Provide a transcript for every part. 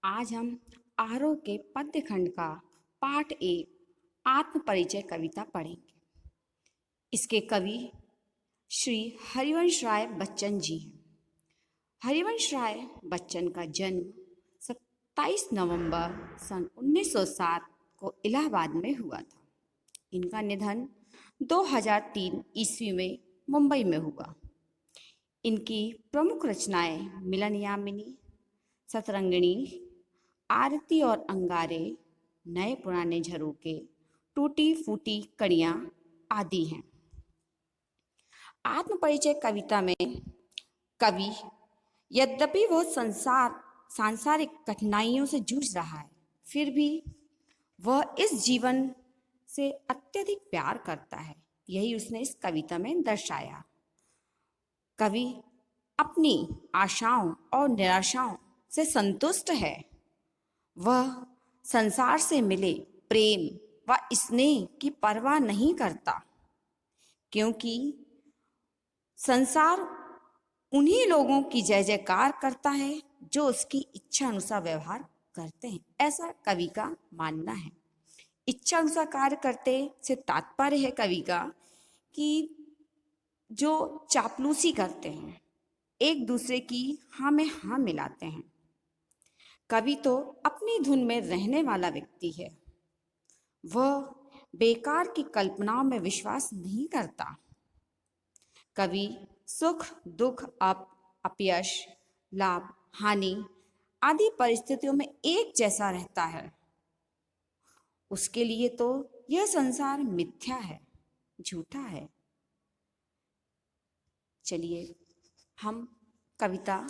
आज हम आरोह के पद्य खंड का पाठ एक आत्म परिचय कविता पढ़ेंगे। इसके कवि श्री हरिवंश राय बच्चन जी हैं। हरिवंश राय बच्चन का जन्म 27 नवंबर सन 1907 को इलाहाबाद में हुआ था। इनका निधन 2003 ईस्वी में मुंबई में हुआ। इनकी प्रमुख रचनाएं मिलन यामिनी, सतरंगिणी, आरती और अंगारे, नए पुराने झरोके, टूटी फूटी कड़ियाँ आदि हैं। आत्म परिचय कविता में कवि यद्यपि वह सांसारिक कठिनाइयों से जूझ रहा है, फिर भी वह इस जीवन से अत्यधिक प्यार करता है। यही उसने इस कविता में दर्शाया। कवि अपनी आशाओं और निराशाओं से संतुष्ट है। वह संसार से मिले प्रेम व स्नेह की परवाह नहीं करता, क्योंकि संसार उन्हीं लोगों की जय जयकार करता है जो उसकी इच्छा अनुसार व्यवहार करते हैं। ऐसा कवि का मानना है। इच्छा अनुसार कार्य करते से तात्पर्य है कवि का कि जो चापलूसी करते हैं, एक दूसरे की हाँ में हाँ मिलाते हैं। कवि तो अपनी धुन में रहने वाला व्यक्ति है। वह बेकार की कल्पनाओं में विश्वास नहीं करता। कवि सुख दुख, अपयश, लाभ, हानि आदि परिस्थितियों में एक जैसा रहता है। उसके लिए तो यह संसार मिथ्या है, झूठा है। चलिए हम कविता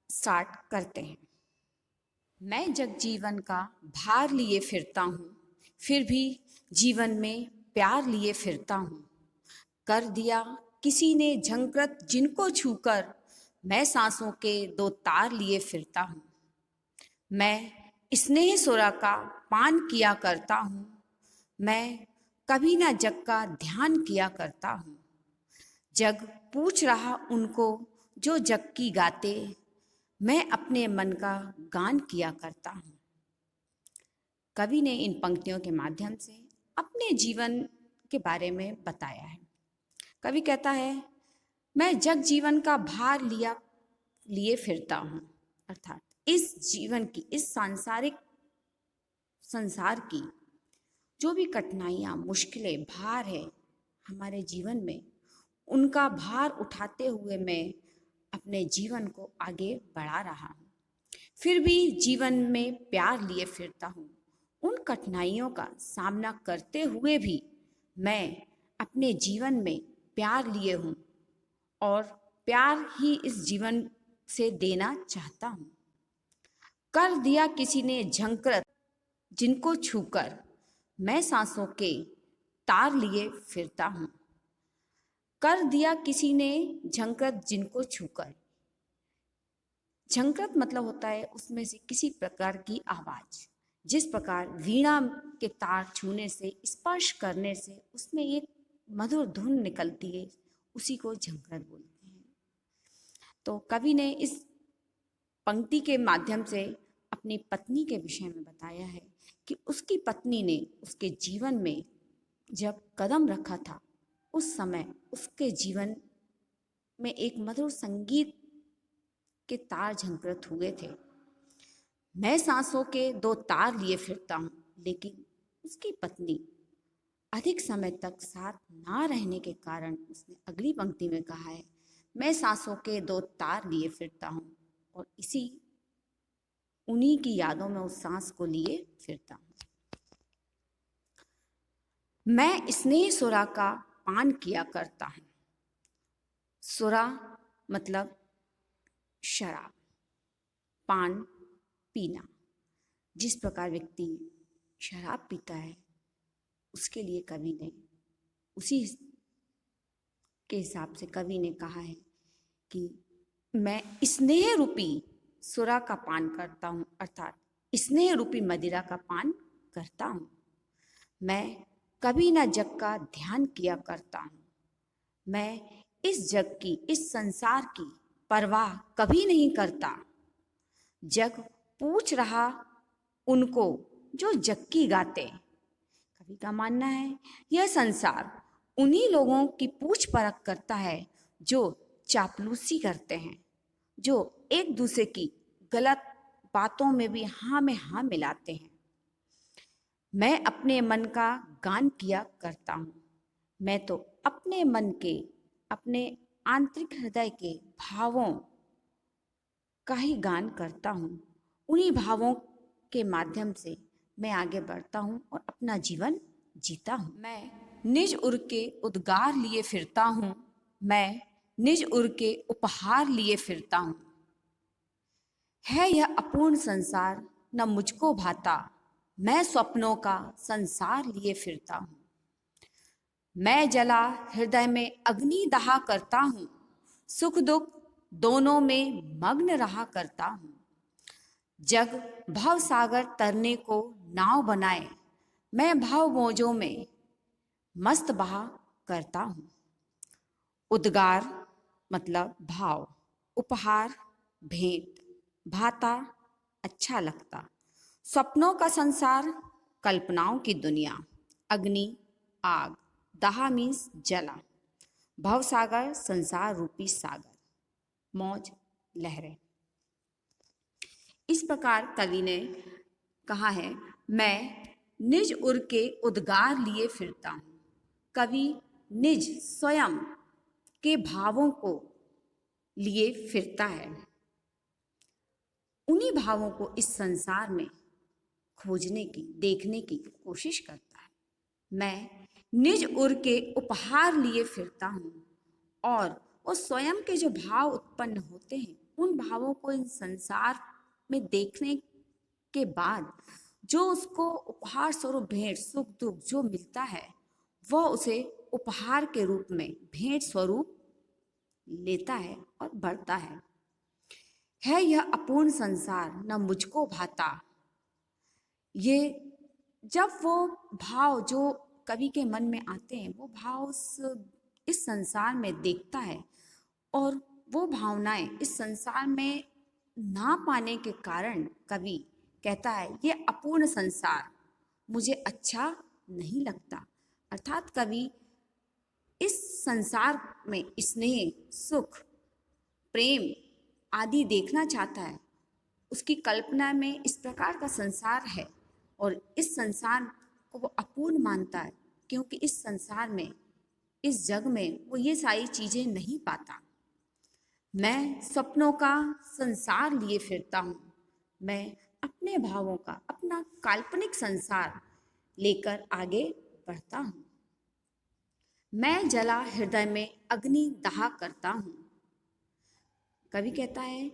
स्टार्ट करते हैं। मैं जग जीवन का भार लिए फिरता हूँ, फिर भी जीवन में प्यार लिए फिरता हूँ। कर दिया किसी ने झंकृत जिनको छूकर, मैं सांसों के दो तार लिए फिरता हूँ। मैं स्नेह सुरा का पान किया करता हूँ। मैं कभी ना जग का ध्यान किया करता हूँ। जग पूछ रहा उनको जो जग की गाते, मैं अपने मन का गान किया करता हूँ। कवि ने इन पंक्तियों के माध्यम से अपने जीवन के बारे में बताया है। कवि कहता है, मैं जग जीवन का भार लिए फिरता हूँ, अर्थात इस जीवन की, इस सांसारिक संसार की जो भी कठिनाइयाँ, मुश्किलें, भार है हमारे जीवन में, उनका भार उठाते हुए मैं अपने जीवन को आगे बढ़ा रहा हूँ। फिर भी जीवन में प्यार लिए फिरता हूँ। उन कठिनाइयों का सामना करते हुए भी मैं अपने जीवन में प्यार लिए हूँ और प्यार ही इस जीवन से देना चाहता हूँ। कर दिया किसी ने झंकृत जिनको छूकर, मैं सांसों के तार लिए फिरता हूँ। कर दिया किसी ने झंकृत जिनको छूकर। झंकृत मतलब होता है उसमें से किसी प्रकार की आवाज। जिस प्रकार वीणा के तार छूने से, स्पर्श करने से उसमें एक मधुर धुन निकलती है, उसी को झंकृत बोलते हैं। तो कवि ने इस पंक्ति के माध्यम से अपनी पत्नी के विषय में बताया है कि उसकी पत्नी ने उसके जीवन में जब कदम रखा था, उस समय उसके जीवन में एक मधुर संगीत के तार झंकृत हुए थे। मैं सांसों के दो तार लिए फिरता हूँ, लेकिन उसकी पत्नी अधिक समय तक साथ ना रहने के कारण उसने अगली पंक्ति में कहा है, मैं सांसों के दो तार लिए फिरता हूँ और उन्हीं की यादों में उस सांस को लिए फिरता हूँ। मैं स्नेह सुरा का पान किया करता हूँ। सुरा मतलब शराब, पान पीना। जिस प्रकार व्यक्ति शराब पीता है, उसके लिए कवि ने उसी के हिसाब से कवि ने कहा है कि मैं स्नेह रूपी सुरा का पान करता हूँ, अर्थात स्नेह रूपी मदिरा का पान करता हूँ। मैं कभी ना जग का ध्यान किया करता हूँ। मैं इस जग की, इस संसार की परवाह कभी नहीं करता। जग पूछ रहा उनको जो जक्की गाते। कवि का मानना है यह संसार उन्हीं लोगों की पूछ परख करता है जो चापलूसी करते हैं, जो एक दूसरे की गलत बातों में भी हाँ में हाँ मिलाते हैं। मैं अपने मन का गान किया करता हूँ। मैं तो अपने मन के, अपने आंतरिक हृदय के भावों का ही गान करता हूँ। उन्हीं भावों के माध्यम से मैं आगे बढ़ता हूँ और अपना जीवन जीता हूँ। मैं निज उर के उद्गार लिए फिरता हूँ। मैं निज उर के उपहार लिए फिरता हूँ। है यह अपूर्ण संसार न मुझको भाता। मैं स्वप्नों का संसार लिए फिरता हूँ। मैं जला हृदय में अग्नि दहा करता हूँ। सुख दुख दोनों में मग्न रहा करता हूँ। जग भव सागर तरने को नाव बनाए। मैं भव मौजों में मस्त बहा करता हूँ। उद्गार मतलब भाव, उपहार भेंट, भाता अच्छा लगता, सपनों का संसार कल्पनाओं की दुनिया, अग्नि आग, दहा मीन्स जला, भवसागर संसार रूपी सागर, मौज लहरें। इस प्रकार कवि ने कहा है मैं निज उर के उद्गार लिए फिरता हूँ। कवि निज स्वयं के भावों को लिए फिरता है। उन्हीं भावों को इस संसार में खोजने की, देखने की कोशिश करता है। मैं निज उर के उपहार लिए फिरता हूँ और वो स्वयं के जो भाव उत्पन्न होते हैं उन भावों को इन संसार में देखने के बाद जो उसको उपहार स्वरूप भेंट सुख दुख जो मिलता है वह उसे उपहार के रूप में भेंट स्वरूप लेता है और बढ़ता है यह अपूर्ण संसार न मुझको भाता। ये जब वो भाव जो कवि के मन में आते हैं वो भाव इस संसार में देखता है और वो भावनाएं इस संसार में ना पाने के कारण कवि कहता है ये अपूर्ण संसार मुझे अच्छा नहीं लगता। अर्थात कवि इस संसार में स्नेह सुख प्रेम आदि देखना चाहता है। उसकी कल्पना में इस प्रकार का संसार है और इस संसार को वो अपूर्ण मानता है क्योंकि इस संसार में, इस जग में वो ये सारी चीजें नहीं पाता। मैं सपनों का संसार लिए फिरता हूँ। मैं अपने भावों का अपना काल्पनिक संसार लेकर आगे बढ़ता हूँ। मैं जला हृदय में अग्नि दहा करता हूँ। कवि कहता है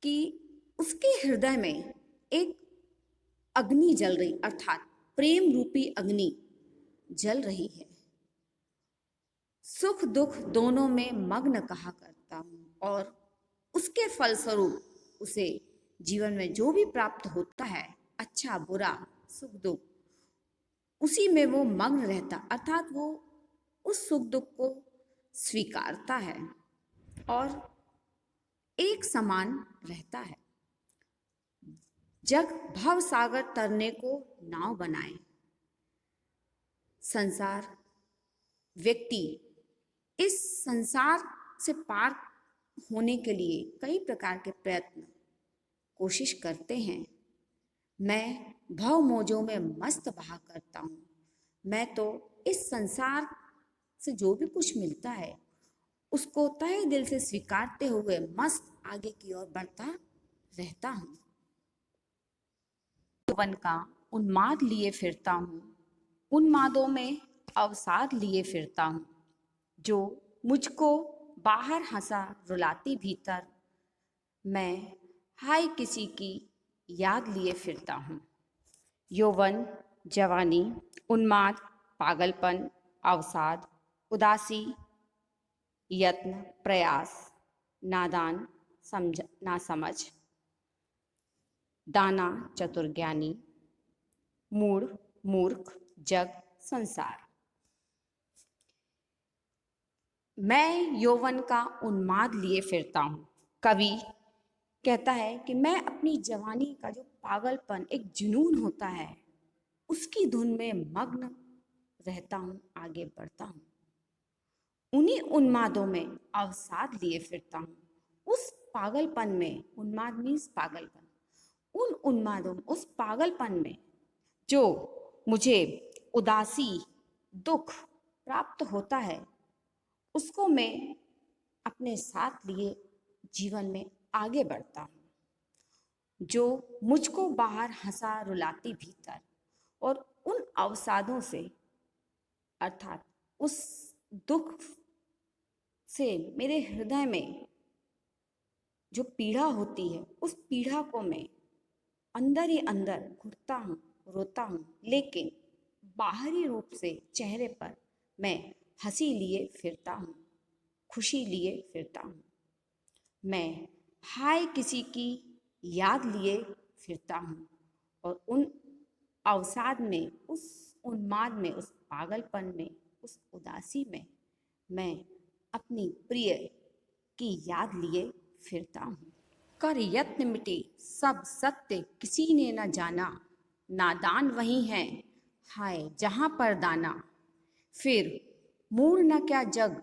कि उसके हृदय में एक अग्नि जल रही, अर्थात प्रेम रूपी अग्नि जल रही है। सुख दुख दोनों में मग्न कहा करता हूँ और उसके फलस्वरूप उसे जीवन में जो भी प्राप्त होता है, अच्छा बुरा सुख दुख, उसी में वो मग्न रहता, अर्थात वो उस सुख दुख को स्वीकारता है और एक समान रहता है। जग भव सागर तरने को नाव बनाए। संसार व्यक्ति इस संसार से पार होने के लिए कई प्रकार के प्रयत्न कोशिश करते हैं। मैं भव मौजों में मस्त बहा करता हूँ। मैं तो इस संसार से जो भी कुछ मिलता है उसको तहे दिल से स्वीकारते हुए मस्त आगे की ओर बढ़ता रहता हूँ। यौवन का उन्माद लिए फिरता हूँ। उन्मादों में अवसाद लिए फिरता हूँ। जो मुझको बाहर हंसा रुलाती भीतर, मैं हाय किसी की याद लिए फिरता हूँ। यौवन जवानी, उन्माद पागलपन, अवसाद उदासी, यत्न प्रयास, नादान समझ नासमझ, दाना चतुर्ज्ञानी, मूढ़ मूर्ख, जग संसार। मैं यौवन का उन्माद लिए फिरता हूँ। कवि कहता है कि मैं अपनी जवानी का जो पागलपन, एक जुनून होता है, उसकी धुन में मग्न रहता हूँ, आगे बढ़ता हूँ। उन्हीं उन्मादों में अवसाद लिए फिरता हूँ। उस पागलपन में, उन्माद मीन्स पागलपन, उन उन्मादों में, उस पागलपन में जो मुझे उदासी, दुख प्राप्त होता है, उसको मैं अपने साथ लिए जीवन में आगे बढ़ता हूँ। जो मुझको बाहर हंसा रुलाती भीतर, और उन अवसादों से, अर्थात उस दुख से मेरे हृदय में जो पीड़ा होती है, उस पीड़ा को मैं अंदर ही अंदर घुटता हूँ, रोता हूँ, लेकिन बाहरी रूप से चेहरे पर मैं हंसी लिए फिरता हूँ, खुशी लिए फिरता हूँ। मैं हाय किसी की याद लिए फिरता हूँ, और उन अवसाद में, उस उन्माद में, उस पागलपन में, उस उदासी में मैं अपनी प्रिय की याद लिए फिरता हूँ। कर यत्न मिटे सब सत्य किसी ने न जाना, नादान वही है हाय जहाँ पर दाना। फिर मूढ़ न क्या जग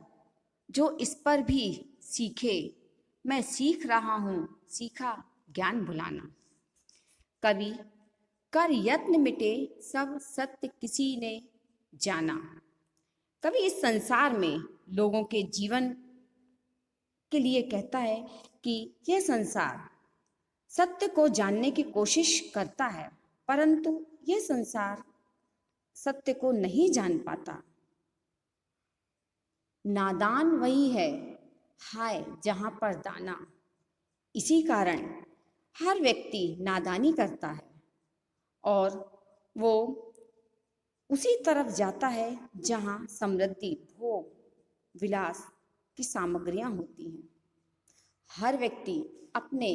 जो इस पर भी सीखे, मैं सीख रहा हूँ सीखा ज्ञान भुलाना। कवि कर यत्न मिटे सब सत्य किसी ने जाना। कवि इस संसार में लोगों के जीवन के लिए कहता है कि यह संसार सत्य को जानने की कोशिश करता है, परंतु यह संसार सत्य को नहीं जान पाता। नादान वही है हाय जहाँ पर दाना। इसी कारण हर व्यक्ति नादानी करता है, और वो उसी तरफ जाता है जहाँ समृद्धि, भोग विलास की सामग्रियां होती हैं। हर व्यक्ति अपने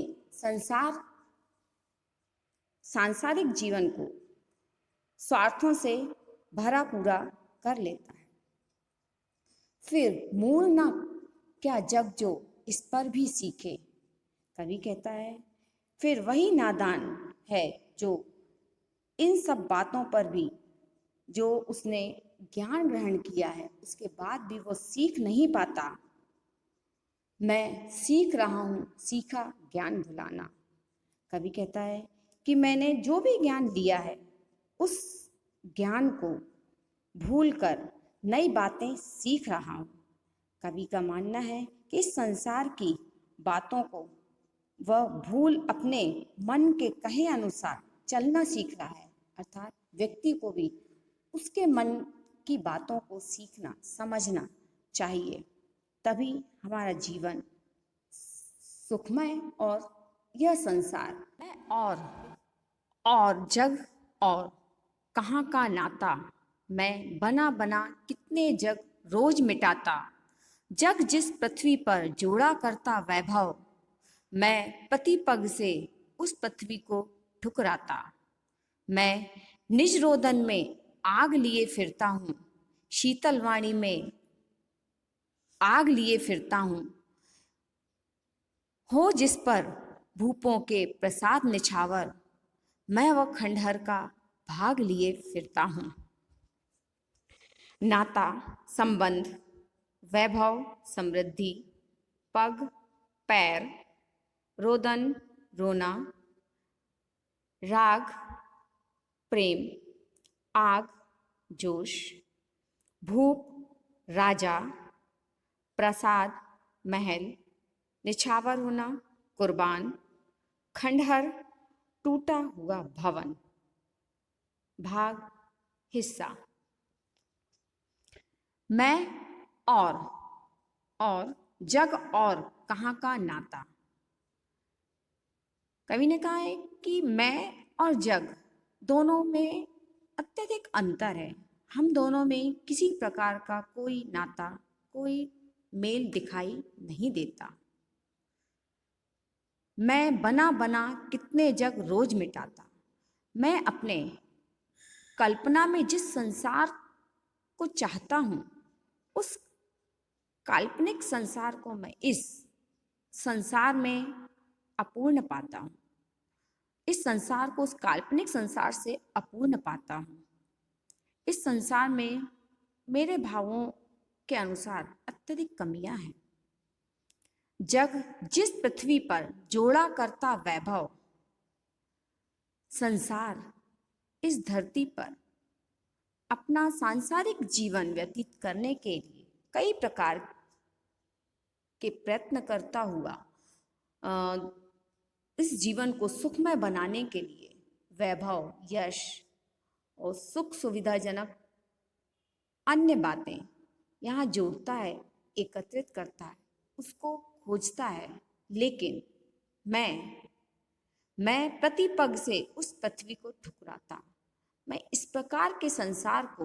सांसारिक जीवन को स्वार्थों से भरा पूरा कर लेता है। फिर मूढ़ ना क्या जग जो इस पर भी सीखे। कवि कहता है फिर वही नादान है जो इन सब बातों पर भी, जो उसने ज्ञान ग्रहण किया है उसके बाद भी वो सीख नहीं पाता। मैं सीख रहा हूँ सीखा ज्ञान भुलाना। कवि कहता है कि मैंने जो भी ज्ञान लिया है उस ज्ञान को भूलकर नई बातें सीख रहा हूँ। कवि का मानना है कि इस संसार की बातों को वह भूल अपने मन के कहे अनुसार चलना सीख रहा है, अर्थात व्यक्ति को भी उसके मन की बातों को सीखना, समझना चाहिए, तभी हमारा जीवन सुखमय और यह संसार और जग और कहाँ का नाता, मैं बना बना कितने जग रोज मिटाता। जग जिस पृथ्वी पर जोड़ा करता वैभव, मैं प्रति पग से उस पृथ्वी को ठुकराता। मैं निज रोदन में आग लिए फिरता हूँ, शीतल वाणी में आग लिए फिरता हूँ। हो जिस पर भूपों के प्रसाद निछावर, मैं वह खंडहर का भाग लिए फिरता हूँ। नाता, संबंध, वैभव, समृद्धि, पग, पैर, रोदन, रोना, राग, प्रेम, आग, जोश, भूप, राजा, प्रसाद, महल, निछावर होना, कुर्बान, खंडहर, टूटा हुआ भवन, भाग, हिस्सा। मैं और जग और कहाँ का नाता। कवि ने कहा है कि मैं और जग दोनों में अत्यधिक अंतर है। हम दोनों में किसी प्रकार का कोई नाता, कोई मेल दिखाई नहीं देता। मैं बना बना कितने जग रोज मिटाता। मैं अपने कल्पना में जिस संसार को चाहता हूँ, उस काल्पनिक संसार को मैं इस संसार में अपूर्ण पाता हूँ। इस संसार को उस काल्पनिक संसार से अपूर्ण पाता हूँ। इस संसार में मेरे भावों के अनुसार अत्यधिक कमियां हैं। जग जिस पृथ्वी पर जोड़ा करता वैभव, संसार इस धरती पर अपना सांसारिक जीवन व्यतीत करने के लिए कई प्रकार के प्रयत्न करता हुआ इस जीवन को सुखमय बनाने के लिए वैभव, यश और सुख सुविधाजनक अन्य बातें यहाँ जोड़ता है, एकत्रित करता है, उसको खोजता है। लेकिन मैं प्रतिपग से उस पृथ्वी को ठुकराता। मैं इस प्रकार के संसार को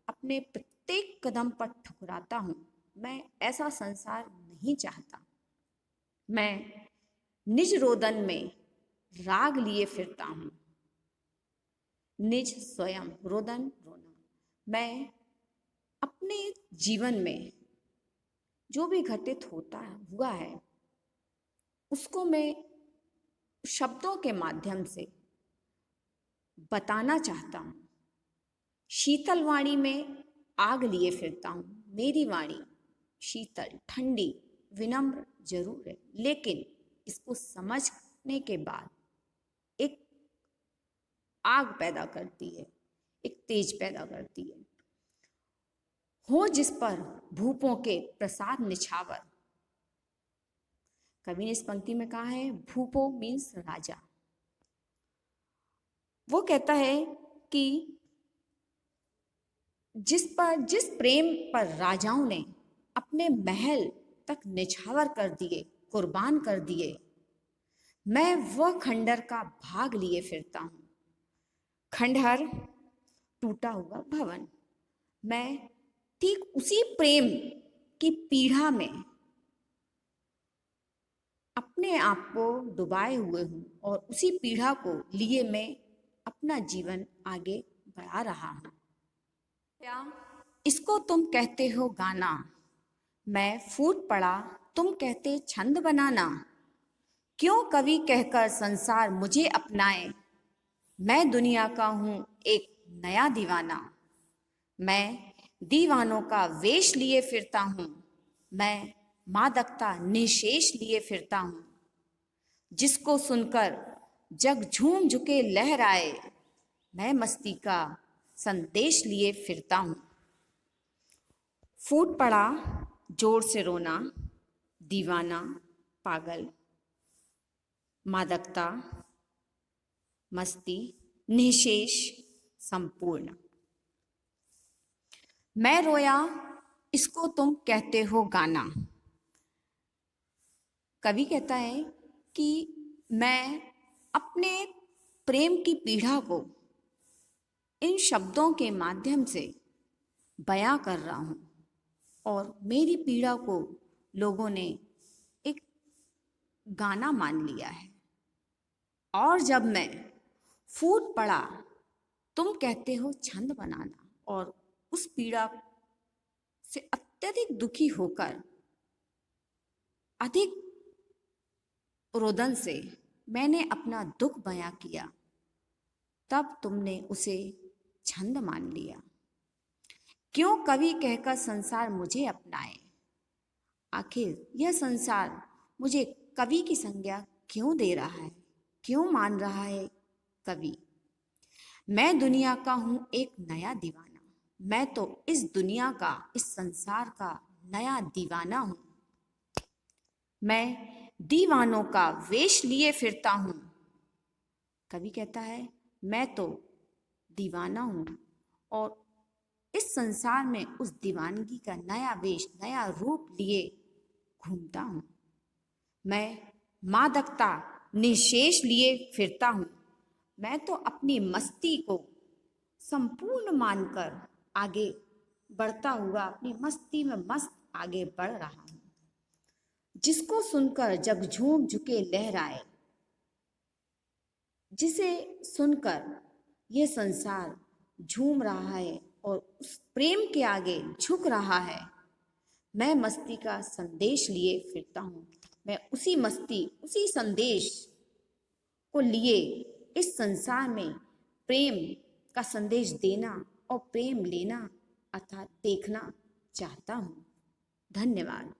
अपने प्रत्येक कदम पर ठुकराता हूँ। मैं ऐसा संसार नहीं चाहता। मैं निज रोदन में राग लिए फिरता हूँ। निज स्वयं रोदन रोना। मैं अपने जीवन में जो भी घटित हुआ है उसको मैं शब्दों के माध्यम से बताना चाहता हूँ। शीतल वाणी में आग लिए फिरता हूँ। मेरी वाणी शीतल, ठंडी, विनम्र जरूर है, लेकिन इसको समझने के बाद एक आग पैदा करती है, एक तेज पैदा करती है। हो जिस पर भूपों के प्रसाद निछावर। कवि ने इस पंक्ति में कहा है भूपो मीन्स राजा। वो कहता है कि जिस प्रेम पर राजाओं ने अपने महल तक निछावर कर दिए, कुर्बान कर दिए, मैं वह खंडहर का भाग लिए फिरता हूँ। खंडहर, टूटा हुआ भवन। मैं ठीक उसी प्रेम की पीड़ा में अपने आप को डुबाए हुए हूँ और उसी पीड़ा को लिए मैं अपना जीवन आगे बढ़ा रहा हूँ। क्या इसको तुम कहते हो गाना? मैं फूट पड़ा, तुम कहते छंद बनाना। क्यों कवि कहकर संसार मुझे अपनाए? मैं दुनिया का हूँ एक नया दीवाना। मैं दीवानों का वेश लिए फिरता हूँ। मैं मादकता निशेष लिए फिरता हूँ। जिसको सुनकर जग झूम झुके लहराए, मैं मस्ती का संदेश लिए फिरता हूँ। फूट पड़ा, जोर से रोना, दीवाना, पागल, मादकता, मस्ती, निशेष, संपूर्ण। मैं रोया, इसको तुम कहते हो गाना। कवि कहता है कि मैं अपने प्रेम की पीड़ा को इन शब्दों के माध्यम से बयां कर रहा हूँ और मेरी पीड़ा को लोगों ने एक गाना मान लिया है। और जब मैं फूट पड़ा, तुम कहते हो छंद बनाना, और उस पीड़ा से अत्यधिक दुखी होकर अधिक रोदन से मैंने अपना दुख बयां किया, तब तुमने उसे छंद मान लिया। क्यों कवि कहकर संसार मुझे अपनाए? आखिर यह संसार मुझे कवि की संज्ञा क्यों दे रहा है, क्यों मान रहा है कवि? मैं दुनिया का हूँ एक नया दीवाना। मैं तो इस दुनिया का, इस संसार का नया दीवाना हूँ। मैं दीवानों का वेश लिए फिरता हूँ। कवि कहता है मैं तो दीवाना हूँ और इस संसार में उस दीवानगी का नया वेश, नया रूप लिए घूमता हूँ। मैं मादकता निशेष लिए फिरता हूँ। मैं तो अपनी मस्ती को संपूर्ण मानकर आगे बढ़ता हुआ अपनी मस्ती में मस्त आगे बढ़ रहा हूँ। जिसको सुनकर जग झूम झुके लहराए, जिसे सुनकर यह संसार झूम रहा है और उस प्रेम के आगे झुक रहा है, मैं मस्ती का संदेश लिए फिरता हूँ। मैं उसी मस्ती, उसी संदेश को लिए इस संसार में प्रेम का संदेश देना और प्रेम लेना अर्थात देखना चाहता हूँ। धन्यवाद।